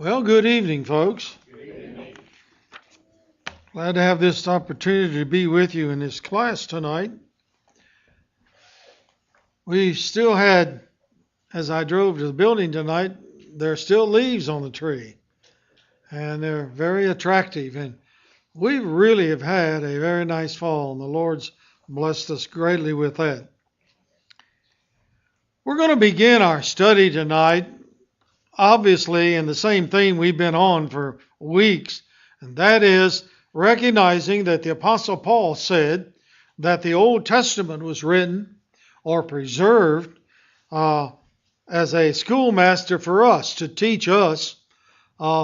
Well, good evening, folks. Glad to have this opportunity to be with you in this class tonight. We still had, as I drove to the building tonight, there are still leaves on the tree, and they're very attractive. And we really have had a very nice fall, and the Lord's blessed us greatly with that. We're going to begin our study tonight, obviously, in the same theme we've been on for weeks, and that is recognizing that the Apostle Paul said that the Old Testament was written or preserved as a schoolmaster for us to teach us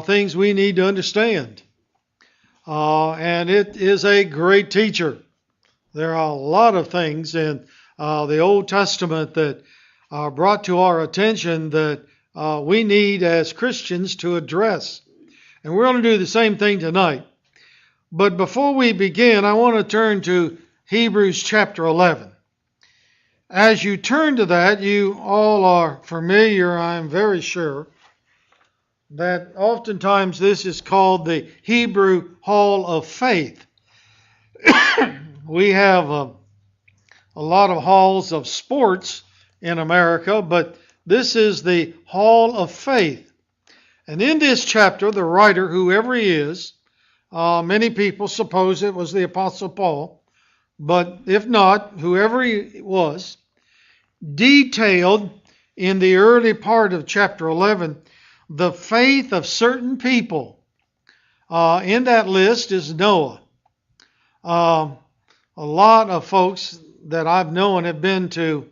things we need to understand. And it is a great teacher. There are a lot of things in the Old Testament that are brought to our attention that we need as Christians to address. And we're going to do the same thing tonight. But before we begin, I want to turn to Hebrews chapter 11. As you turn to that, you all are familiar, I'm very sure, that oftentimes this is called the Hebrew Hall of Faith. We have a lot of halls of sports in America, but this is the Hall of Faith. And in this chapter, the writer, whoever he is, many people suppose it was the Apostle Paul, but if not, whoever he was, detailed in the early part of chapter 11 the faith of certain people. In that list is Noah. A lot of folks that I've known have been to,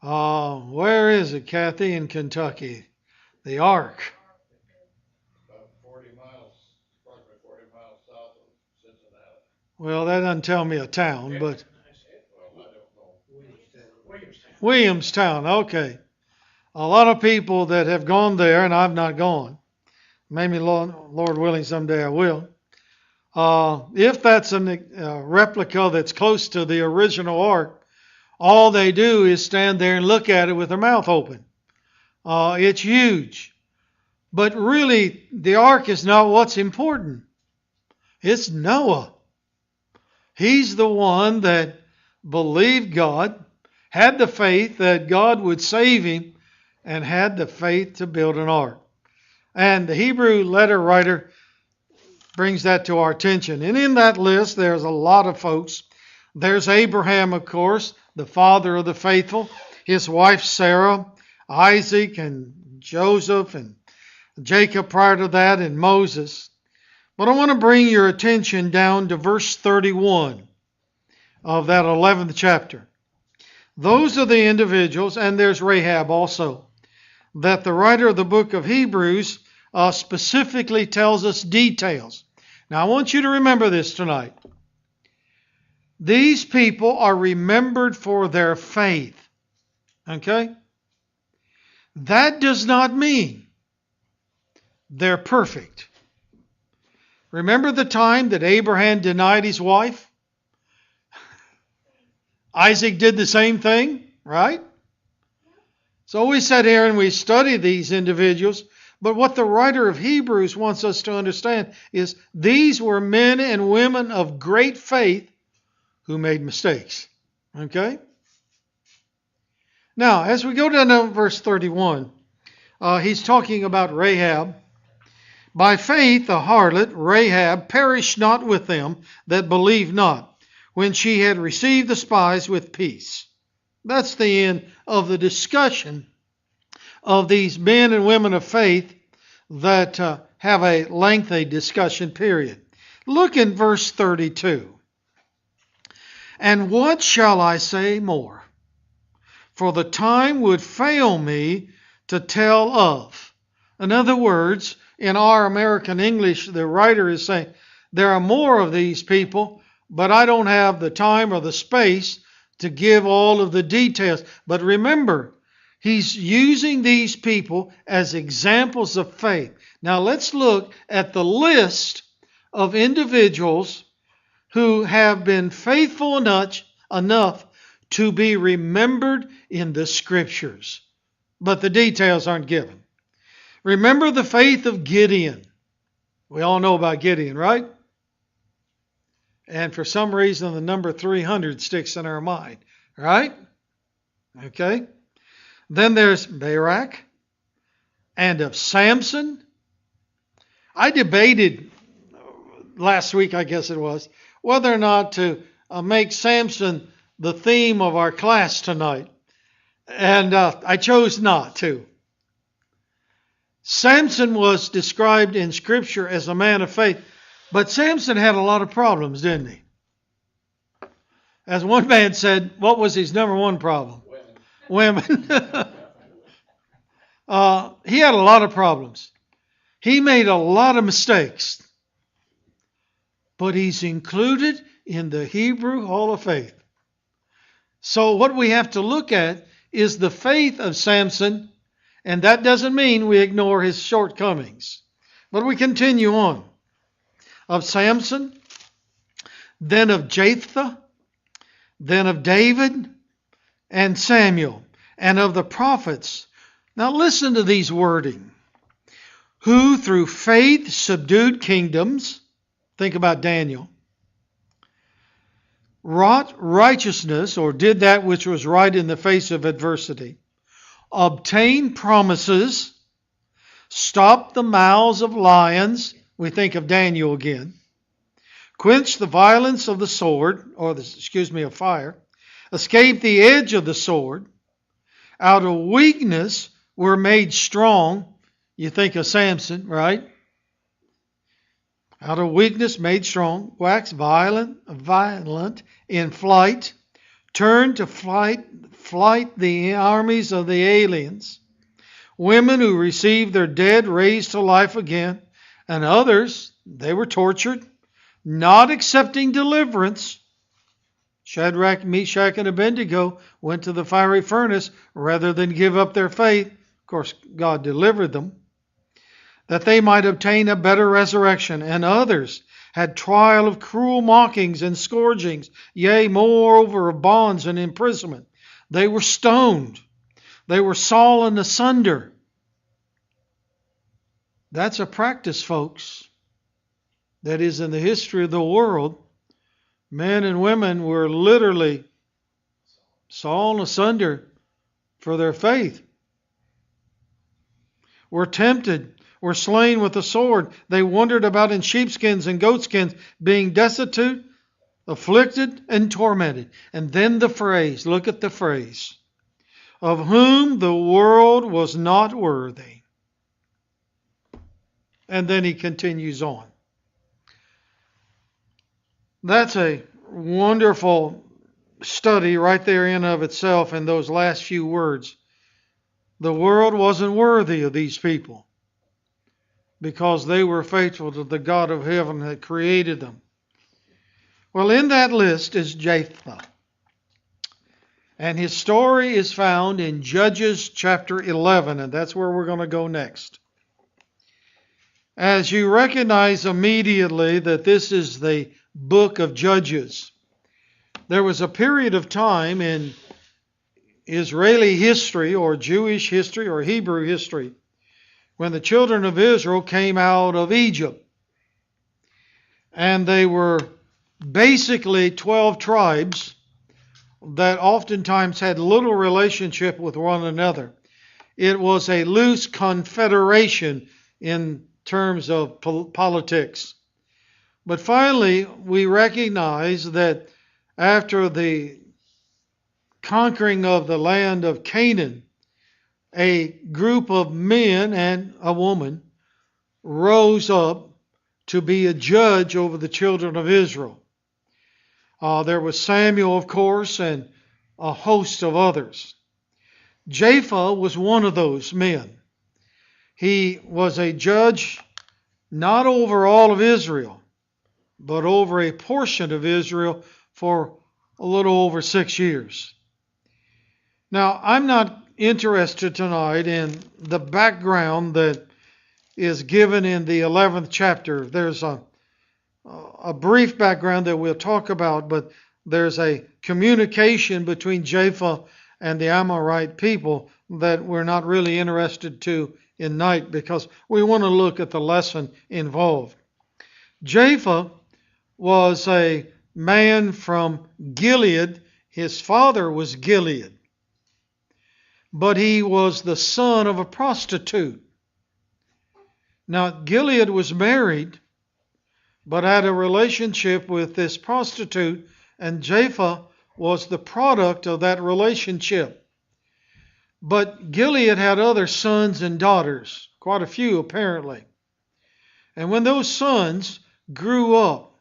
where is it, Kathy, in Kentucky? The Ark. About 40 miles, approximately 40 miles south of Cincinnati. Well, that doesn't tell me a town, but Well, I don't know. Williamstown, okay. A lot of people that have gone there, and I've not gone. Maybe, Lord willing, someday I will. If that's a replica that's close to the original ark, all they do is stand there and look at it with their mouth open. It's huge. But really, the ark is not what's important. It's Noah. He's the one that believed God, had the faith that God would save him, and had the faith to build an ark. And the Hebrew letter writer brings that to our attention. And in that list, there's a lot of folks. There's Abraham, of course, the father of the faithful, his wife Sarah, Isaac and Joseph and Jacob prior to that, and Moses. But I want to bring your attention down to verse 31 of that 11th chapter. Those are the individuals, and there's Rahab also, that the writer of the book of Hebrews specifically tells us details. Now I want you to remember this tonight. These people are remembered for their faith. Okay? That does not mean they're perfect. Remember the time that Abraham denied his wife? Isaac did the same thing, right? So we sit here and we study these individuals, but what the writer of Hebrews wants us to understand is these were men and women of great faith who made mistakes. Okay? Now, as we go down to verse 31, he's talking about Rahab. By faith, the harlot, Rahab, perished not with them that believed not, when she had received the spies with peace. That's the end of the discussion of these men and women of faith that have a lengthy discussion period. Look in verse 32. And what shall I say more? For the time would fail me to tell of. In other words, in our American English, the writer is saying, there are more of these people, but I don't have the time or the space to give all of the details. But remember, he's using these people as examples of faith. Now let's look at the list of individuals who have been faithful enough to be remembered in the Scriptures. But the details aren't given. Remember the faith of Gideon. We all know about Gideon, right? And for some reason, the number 300 sticks in our mind, right? Okay. Then there's Barak and of Samson. I debated last week, I guess it was, whether or not to make Samson the theme of our class tonight. And I chose not to. Samson was described in Scripture as a man of faith, but Samson had a lot of problems, didn't he? As one man said, what was his number one problem? Women. He had a lot of problems. He made a lot of mistakes. But he's included in the Hebrew Hall of Faith. So what we have to look at is the faith of Samson, and that doesn't mean we ignore his shortcomings. But we continue on. Of Samson, then of Jephthath, then of David and Samuel, and of the prophets. Now listen to these wording. Who through faith subdued kingdoms. Think about Daniel. Wrought righteousness, or did that which was right in the face of adversity. Obtained promises. Stopped the mouths of lions. We think of Daniel again. Quenched the violence of the sword, of fire. Escaped the edge of the sword. Out of weakness were made strong. You think of Samson, right? Out of weakness made strong. Waxed violent in flight. Turned to flight the armies of the aliens. Women who received their dead raised to life again. And others, they were tortured, not accepting deliverance. Shadrach, Meshach, and Abednego went to the fiery furnace rather than give up their faith. Of course, God delivered them. That they might obtain a better resurrection. And others had trial of cruel mockings and scourgings, yea, moreover of bonds and imprisonment. They were stoned. They were sawn asunder. That's a practice, folks. That is, in the history of the world, men and women were literally sawn asunder for their faith. Were tempted, were slain with the sword. They wandered about in sheepskins and goatskins, being destitute, afflicted, and tormented. And then the phrase, look at the phrase, of whom the world was not worthy. And then he continues on. That's a wonderful study right there in of itself in those last few words. The world wasn't worthy of these people because they were faithful to the God of heaven that created them. Well, in that list is Jephthath. And his story is found in Judges chapter 11, and that's where we're going to go next. As you recognize immediately that this is the book of Judges, there was a period of time in Israeli history or Jewish history or Hebrew history when the children of Israel came out of Egypt. And they were basically 12 tribes that oftentimes had little relationship with one another. It was a loose confederation in terms of politics. But finally, we recognize that after the conquering of the land of Canaan, a group of men and a woman rose up to be a judge over the children of Israel. There was Samuel, of course, and a host of others. Jephthath was one of those men. He was a judge not over all of Israel, but over a portion of Israel for a little over 6 years. Now, I'm not interested tonight in the background that is given in the 11th chapter. There's a brief background that we'll talk about, but there's a communication between Jephthath and the Amorite people that we're not really interested to in night because we want to look at the lesson involved. Jephthath was a man from Gilead. His father was Gilead, but he was the son of a prostitute. Now, Gilead was married, but had a relationship with this prostitute, and Jephthath was the product of that relationship. But Gilead had other sons and daughters, quite a few apparently. And when those sons grew up,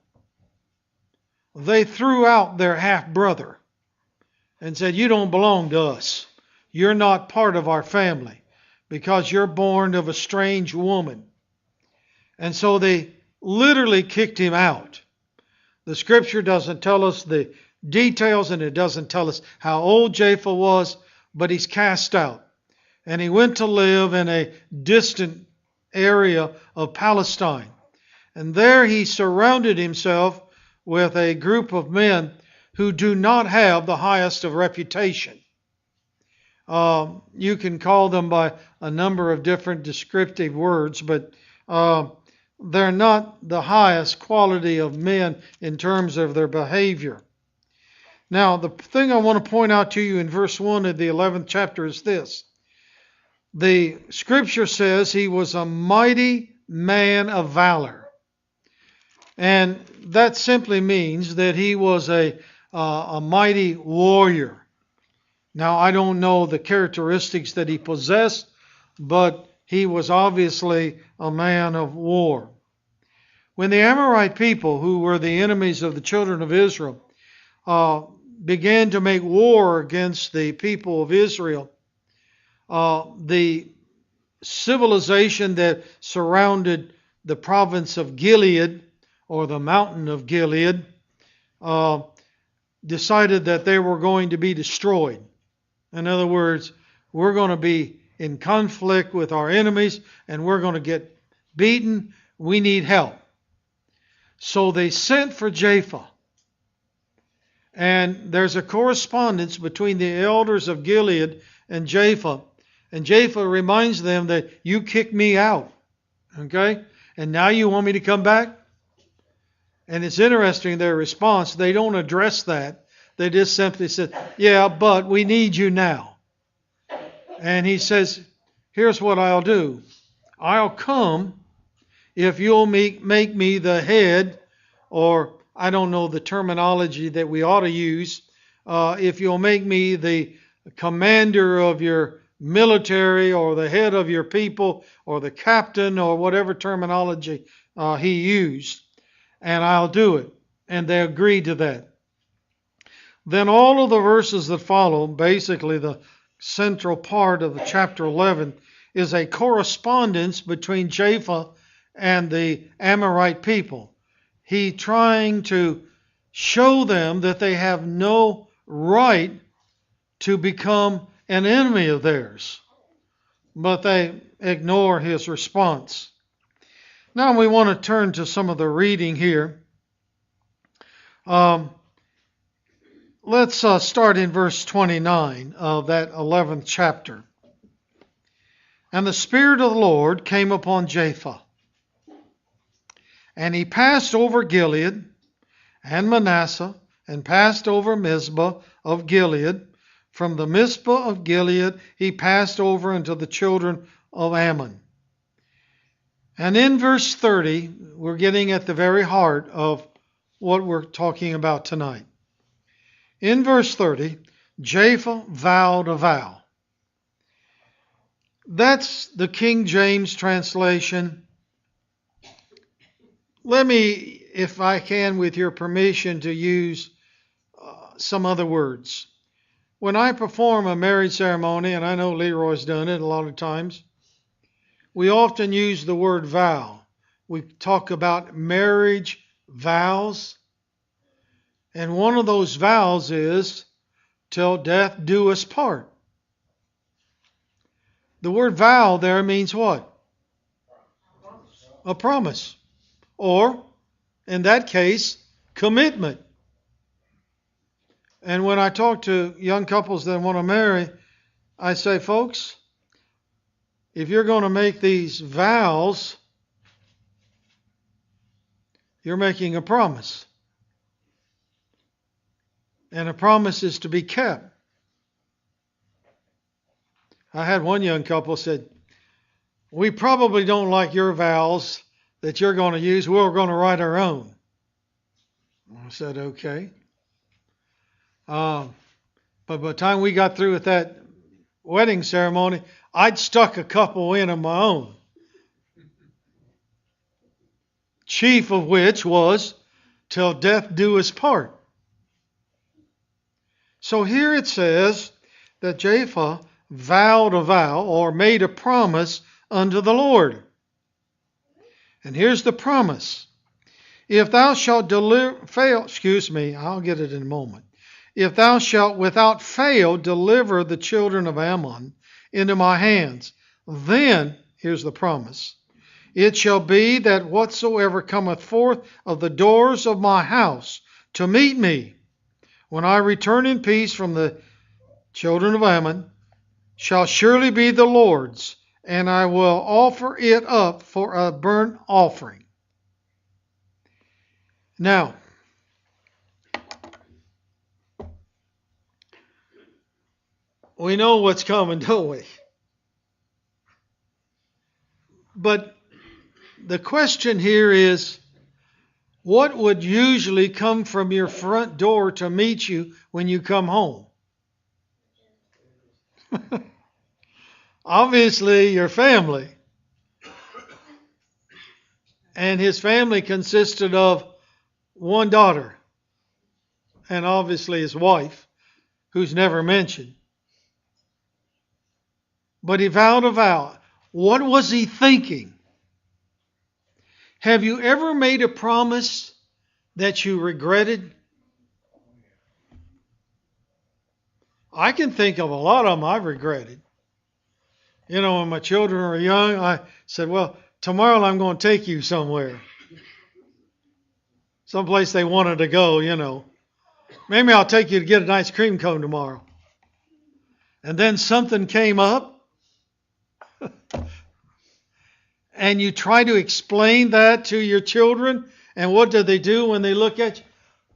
they threw out their half-brother and said, "You don't belong to us. You're not part of our family because you're born of a strange woman." And so they literally kicked him out. The scripture doesn't tell us the details, and it doesn't tell us how old Jephthath was, but he's cast out. And he went to live in a distant area of Palestine. And there he surrounded himself with a group of men who do not have the highest of reputation. You can call them by a number of different descriptive words, but they're not the highest quality of men in terms of their behavior. Now, the thing I want to point out to you in verse 1 of the 11th chapter is this. The scripture says he was a mighty man of valor. And that simply means that he was a mighty warrior. Now, I don't know the characteristics that he possessed, but he was obviously a man of war. When the Amorite people, who were the enemies of the children of Israel, began to make war against the people of Israel, the civilization that surrounded the province of Gilead, or the mountain of Gilead, decided that they were going to be destroyed. In other words, we're going to be in conflict with our enemies and we're going to get beaten. We need help. So they sent for Jephthath. And there's a correspondence between the elders of Gilead and Jephthath. And Jephthath reminds them that you kicked me out. Okay? And now you want me to come back? And it's interesting, their response. They don't address that. They just simply said, "Yeah, but we need you now." And he says, "Here's what I'll do. I'll come if you'll make me the head," or I don't know the terminology that we ought to use, "if you'll make me the commander of your military, or the head of your people, or the captain," or whatever terminology he used. "And I'll do it." And they agreed to that. Then all of the verses that follow, basically the central part of the chapter 11, is a correspondence between Jephthath and the Amorite people. He trying to show them that they have no right to become an enemy of theirs. But they ignore his response. Now we want to turn to some of the reading here. Let's start in verse 29 of that 11th chapter. "And the Spirit of the Lord came upon Jephthath, and he passed over Gilead and Manasseh, and passed over Mizpah of Gilead. From the Mizpah of Gilead he passed over into the children of Ammon." And in verse 30, we're getting at the very heart of what we're talking about tonight. In verse 30, Jephthath vowed a vow. That's the King James translation. Let me, if I can, with your permission, to use some other words. When I perform a marriage ceremony, and I know Leroy's done it a lot of times, we often use the word vow. We talk about marriage vows. And one of those vows is, "Till death do us part." The word vow there means what? A promise. Or, in that case, commitment. And when I talk to young couples that want to marry, I say, "Folks, if you're going to make these vows, you're making a promise. And a promise is to be kept. I had one young couple said, we probably don't like your vows that you're going to use. We're going to write our own. I said, okay. But by the time we got through with that wedding ceremony, I'd stuck a couple in of my own. Chief of which was, till death do us part. So here it says that Jephthath vowed a vow or made a promise unto the Lord. And here's the promise. If thou shalt I'll get it in a moment. If thou shalt without fail deliver the children of Ammon into my hands, then, here's the promise, it shall be that whatsoever cometh forth of the doors of my house to meet me, when I return in peace from the children of Ammon, shall surely be the Lord's, and I will offer it up for a burnt offering. Now, we know what's coming, don't we? But the question here is, what would usually come from your front door to meet you when you come home? Obviously, your family. And his family consisted of one daughter, and obviously his wife, who's never mentioned. But he vowed a vow. What was he thinking? Have you ever made a promise that you regretted? I can think of a lot of them I've regretted. You know, when my children were young, I said, well, tomorrow I'm going to take you somewhere. Someplace they wanted to go, you know. Maybe I'll take you to get an ice cream cone tomorrow. And then something came up. And you try to explain that to your children. And what do they do when they look at you?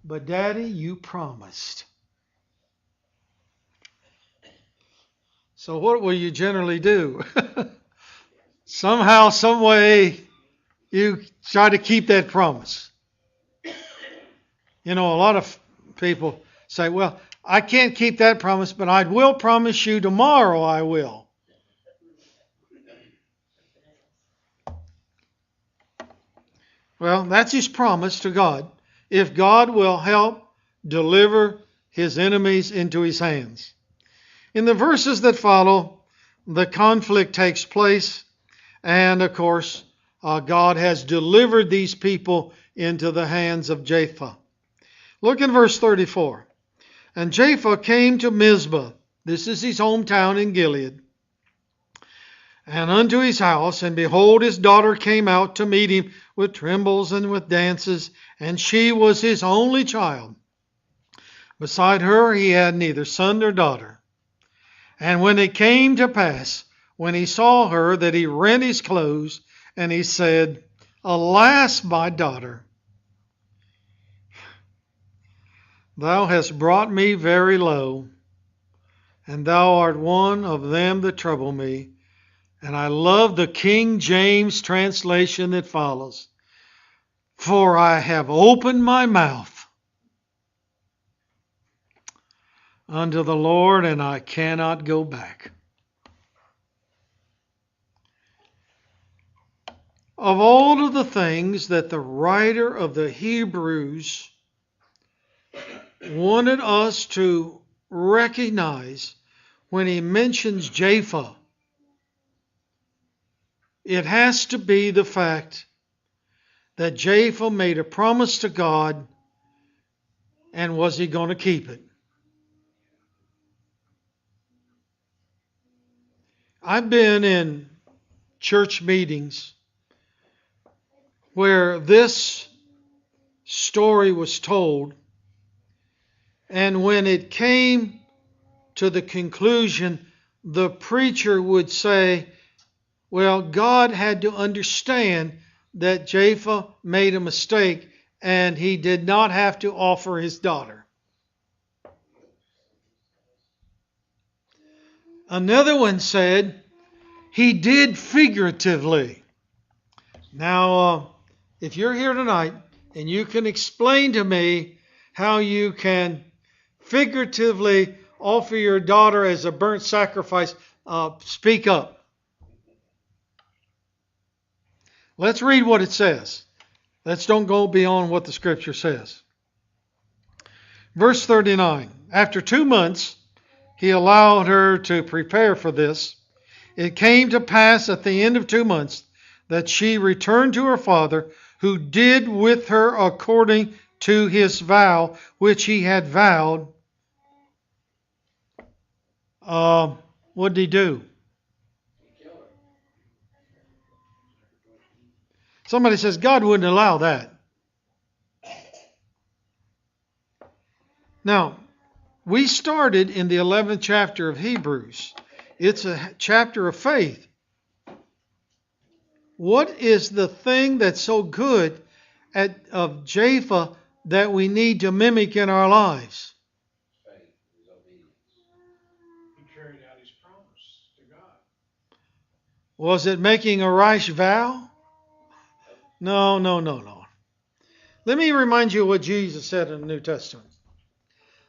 But Daddy, you promised. So what will you generally do? Somehow, some way, you try to keep that promise. You know, a lot of people say, well, I can't keep that promise, but I will promise you tomorrow I will. Well, that's his promise to God. If God will help deliver his enemies into his hands. In the verses that follow, the conflict takes place. And of course, God has delivered these people into the hands of Jephthath. Look in verse 34. And Jephthath came to Mizpah. This is his hometown in Gilead. And unto his house, and behold, his daughter came out to meet him with timbrels and with dances, and she was his only child. Beside her he had neither son nor daughter. And when it came to pass, when he saw her, that he rent his clothes, and he said, Alas, my daughter, thou hast brought me very low, and thou art one of them that trouble me. And I love the King James translation that follows. For I have opened my mouth unto the Lord, and I cannot go back. Of all of the things that the writer of the Hebrews wanted us to recognize when he mentions Jephthath, it has to be the fact that Jephthath made a promise to God, and was he going to keep it? I've been in church meetings where this story was told, and when it came to the conclusion, the preacher would say, Well, God had to understand that Jephthath made a mistake and he did not have to offer his daughter. Another one said he did figuratively. Now, if you're here tonight and you can explain to me how you can figuratively offer your daughter as a burnt sacrifice, speak up. Let's read what it says. Let's don't go beyond what the scripture says. Verse 39. After 2 months, he allowed her to prepare for this. It came to pass at the end of 2 months that she returned to her father, who did with her according to his vow, which he had vowed. What did he do? Somebody says God wouldn't allow that. Now, we started in the 11th chapter of Hebrews. It's a chapter of faith. What is the thing that's so good of Jephthath that we need to mimic in our lives? Faith, his obedience. He carried out his promise to God. Was it making a rash vow? No. Let me remind you what Jesus said in the New Testament.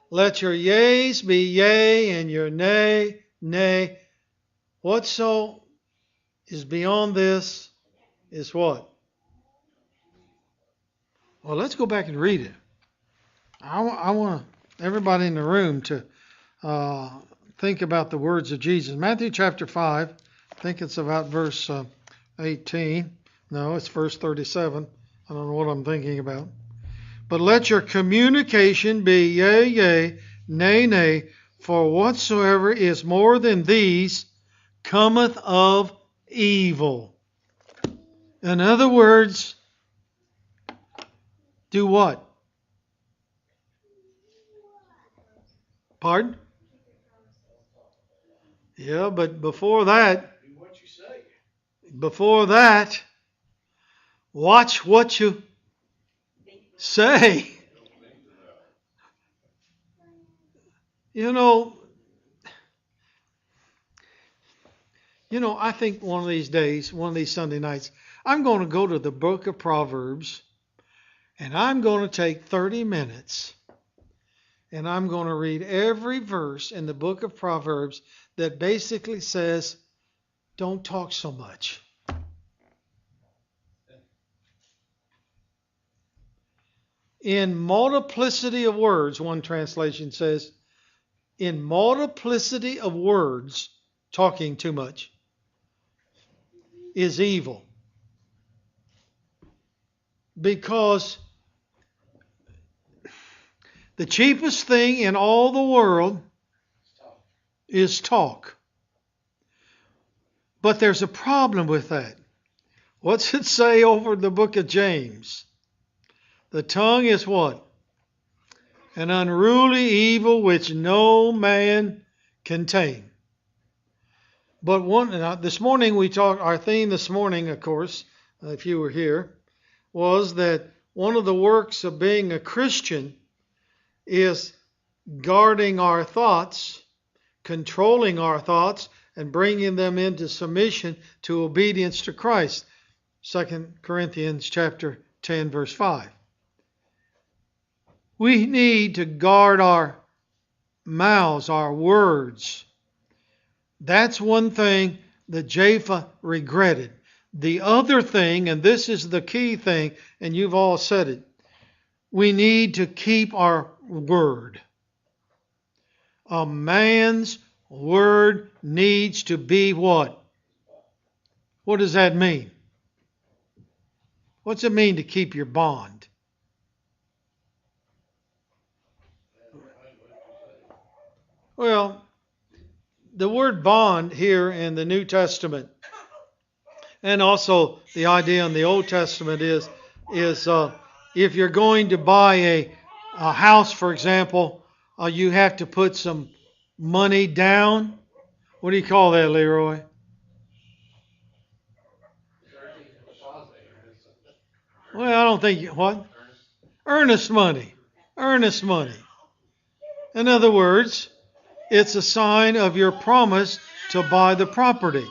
Let your yeas be yea and your nay, nay. Whatso is beyond this is what? Well, let's go back and read it. I want everybody in the room to think about the words of Jesus. Matthew chapter 5, I think it's about verse 18. No, it's verse 37. I don't know what I'm thinking about. But let your communication be yea, yea, nay, nay, for whatsoever is more than these cometh of evil. In other words, do what? Pardon? Yeah, but before that, Do what you say. watch what you say. You know, I think one of these days, one of these Sunday nights, I'm going to go to the book of Proverbs and I'm going to take 30 minutes and I'm going to read every verse in the book of Proverbs that basically says, don't talk so much. In multiplicity of words, one translation says, in multiplicity of words, talking too much is evil. Because the cheapest thing in all the world is talk. But there's a problem with that. What's it say over the book of James? The tongue is what? An unruly evil which no man can tame. But this morning we talked, our theme this morning, of course, if you were here, was that one of the works of being a Christian is guarding our thoughts, controlling our thoughts, and bringing them into submission to obedience to Christ. 2 Corinthians chapter 10, verse 5. We need to guard our mouths, our words. That's one thing that Jephthath regretted. The other thing, and this is the key thing, and you've all said it, we need to keep our word. A man's word needs to be what? What does that mean? What's it mean to keep your bond? Well, the word bond here in the New Testament, and also the idea in the Old Testament is if you're going to buy a house, for example, you have to put some money down. What do you call that, Leroy? Well, I don't think, what? Earnest money. Earnest money. In other words, it's a sign of your promise to buy the property.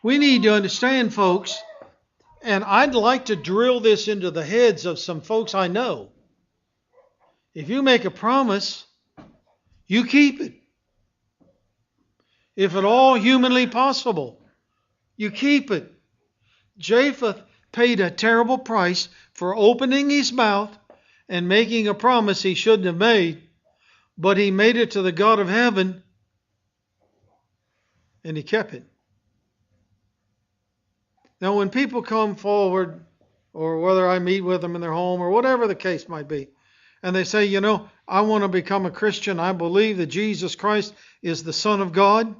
We need to understand, folks, and I'd like to drill this into the heads of some folks I know. If you make a promise, you keep it. If at all humanly possible, you keep it. Jephthath paid a terrible price for opening his mouth and making a promise he shouldn't have made, but he made it to the God of heaven and he kept it. Now, when people come forward, or whether I meet with them in their home, or whatever the case might be, and they say, I want to become a Christian. I believe that Jesus Christ is the Son of God,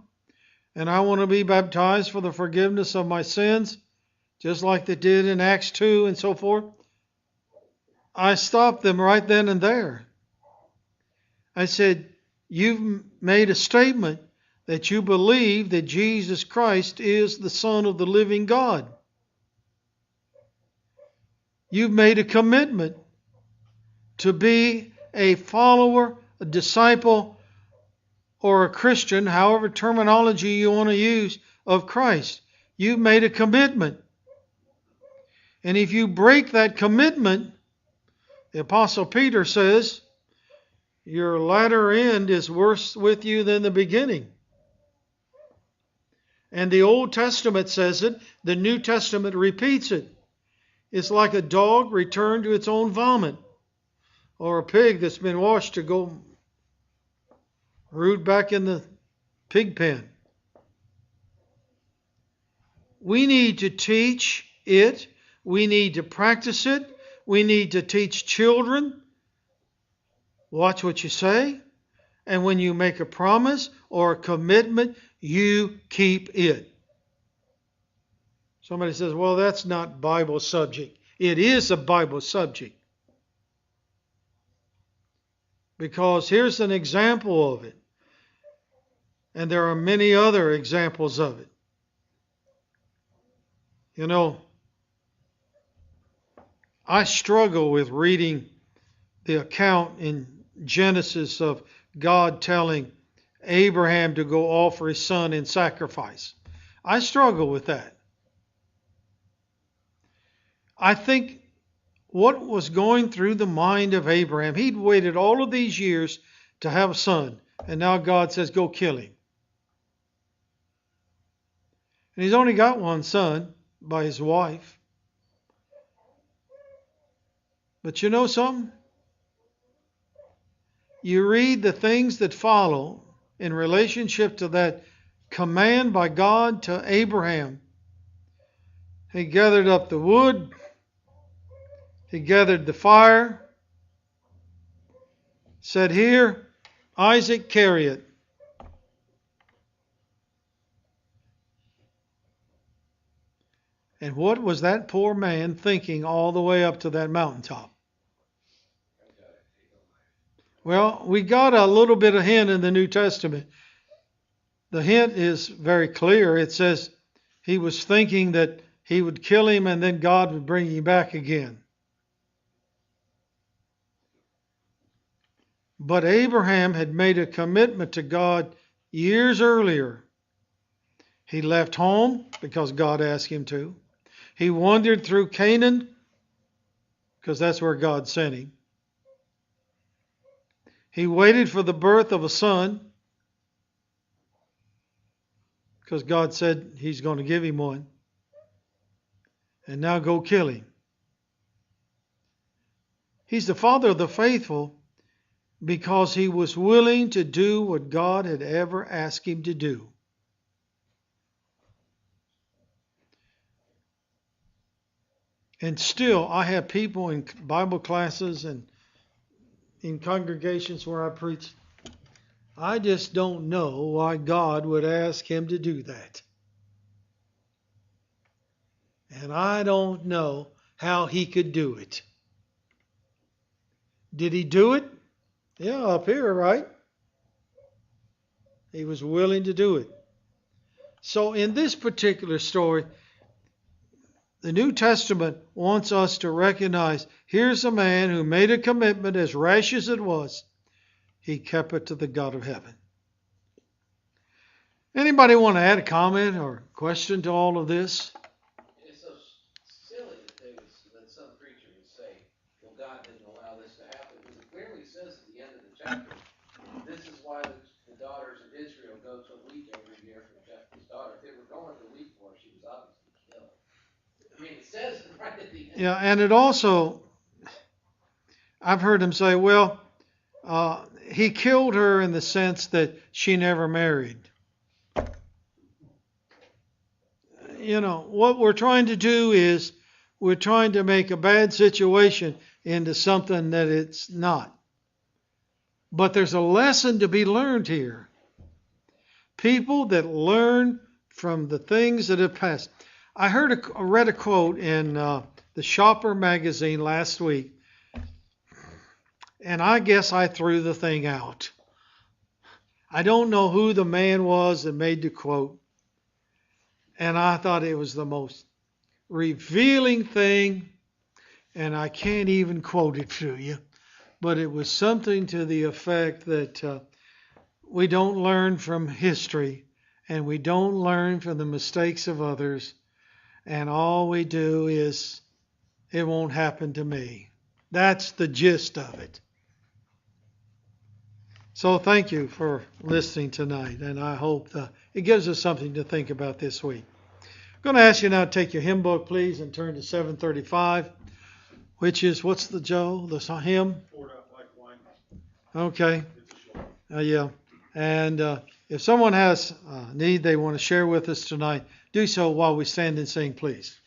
and I want to be baptized for the forgiveness of my sins, just like they did in Acts 2 and so forth. I stopped them right then and there. I said, you've made a statement that you believe that Jesus Christ is the Son of the living God. You've made a commitment to be a follower, a disciple, or a Christian, however terminology you want to use, of Christ. You've made a commitment. And if you break that commitment, the Apostle Peter says, your latter end is worse with you than the beginning. And the Old Testament says it, the New Testament repeats it. It's like a dog returned to its own vomit, or a pig that's been washed to go root back in the pig pen. We need to teach it. We need to practice it. We need to teach children. Watch what you say. And when you make a promise or a commitment, you keep it. Somebody says, well, that's not Bible subject. It is a Bible subject. Because here's an example of it. And there are many other examples of it. I struggle with reading the account in Genesis of God telling Abraham to go offer his son in sacrifice. I struggle with that. I think what was going through the mind of Abraham, he'd waited all of these years to have a son, and now God says, go kill him. And he's only got one son by his wife. But you know something? You read the things that follow in relationship to that command by God to Abraham. He gathered up the wood. He gathered the fire. Said, here, Isaac, carry it. And what was that poor man thinking all the way up to that mountaintop? Well, we got a little bit of hint in the New Testament. The hint is very clear. It says he was thinking that he would kill him and then God would bring him back again. But Abraham had made a commitment to God years earlier. He left home because God asked him to. He wandered through Canaan because that's where God sent him. He waited for the birth of a son because God said he's going to give him one. And now go kill him. He's the father of the faithful because he was willing to do what God had ever asked him to do. And still, I have people in Bible classes and in congregations where I preach, I just don't know why God would ask him to do that. And I don't know how he could do it. Did he do it? Yeah, up here, right? He was willing to do it. So in this particular story, The New Testament wants us to recognize here's a man who made a commitment as rash as it was. He kept it to the God of heaven. Anybody want to add a comment or question to all of this? It's so silly that some preacher would say, well, God didn't allow this to happen. Because it clearly says at the end of the chapter, this is why the daughters of Israel go to weep every year for Jephtha's daughter. If they were going to weep for her, she was obviously killed. I mean, it says it right at the end. Yeah, and it also, I've heard him say, well, he killed her in the sense that she never married. You know, what we're trying to do is we're trying to make a bad situation into something that it's not. But there's a lesson to be learned here. People that learn from the things that have passed. I read a quote in the Shopper magazine last week, and I guess I threw the thing out. I don't know who the man was that made the quote, and I thought it was the most revealing thing, and I can't even quote it to you, but it was something to the effect that we don't learn from history, and we don't learn from the mistakes of others, and all we do is, it won't happen to me. That's the gist of it. So thank you for listening tonight, and I hope it gives us something to think about this week. I'm going to ask you now to take your hymn book, please, and turn to 735, which is, what's the hymn? Poured out like wine. Okay. It's short. Yeah. And if someone has a need they want to share with us tonight, do so while we stand and sing, please.